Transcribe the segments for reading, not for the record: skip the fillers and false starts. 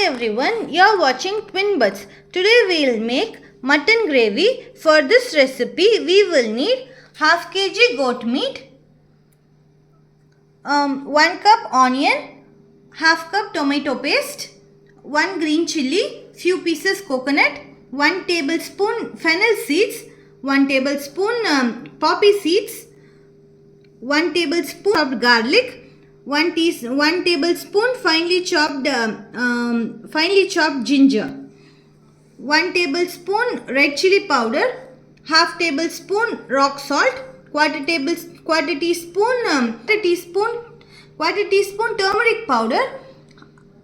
everyone, you are watching Twin Buds. Today we will make mutton gravy. For this recipe we will need half kg goat meat, 1 cup onion, half cup tomato paste, 1 green chilli, few pieces coconut, 1 tablespoon fennel seeds, 1 tablespoon poppy seeds, 1 tablespoon chopped garlic, 1 tablespoon finely chopped ginger, 1 tablespoon red chili powder, half tablespoon rock salt, quarter teaspoon turmeric powder,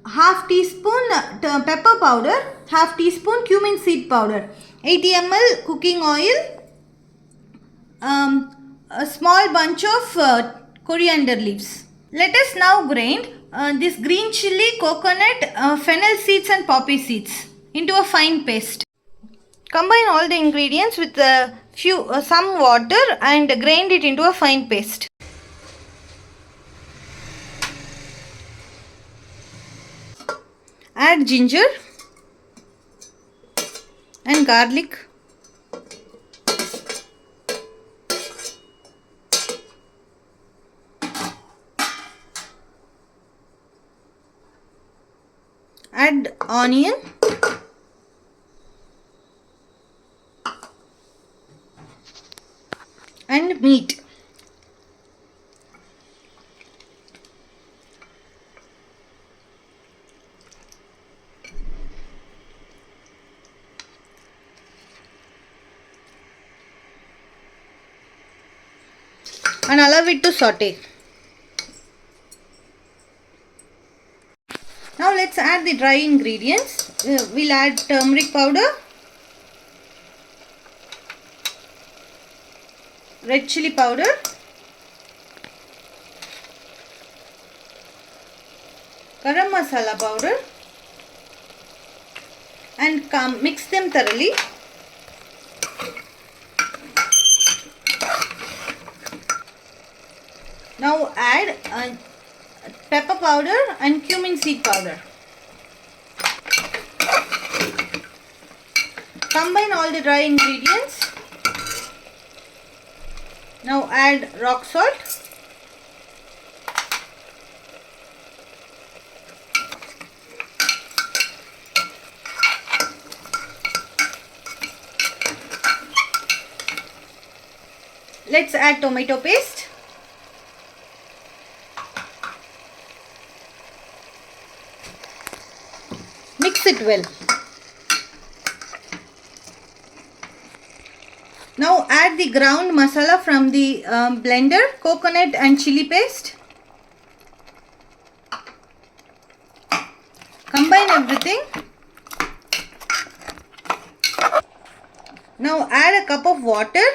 half teaspoon pepper powder, half teaspoon cumin seed powder, 80 ml cooking oil, a small bunch of coriander leaves. Let us now grind this green chilli, coconut, fennel seeds and poppy seeds into a fine paste. Combine all the ingredients with some water and grind it into a fine paste. Add ginger and garlic. Add onion and meat. And allow it to saute. Now let's add the dry ingredients. We'll add turmeric powder, red chili powder, garam masala powder, and mix them thoroughly. Now add pepper powder and cumin seed powder. Combine all the dry ingredients. Now add rock salt, let's add tomato paste. Mix it well. Now add the ground masala from the blender, coconut and chili paste. Combine everything. Now add a cup of water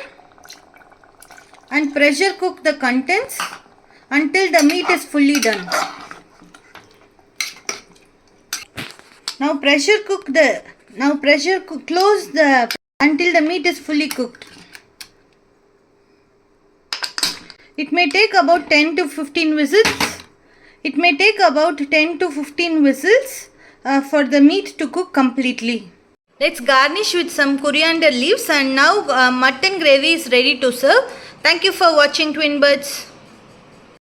and pressure cook the contents until the meat is fully done. Now close until the meat is fully cooked. It may take about 10 to 15 whistles. For the meat to cook completely. Let's garnish with some coriander leaves, and now mutton gravy is ready to serve. Thank you for watching Twin Buds.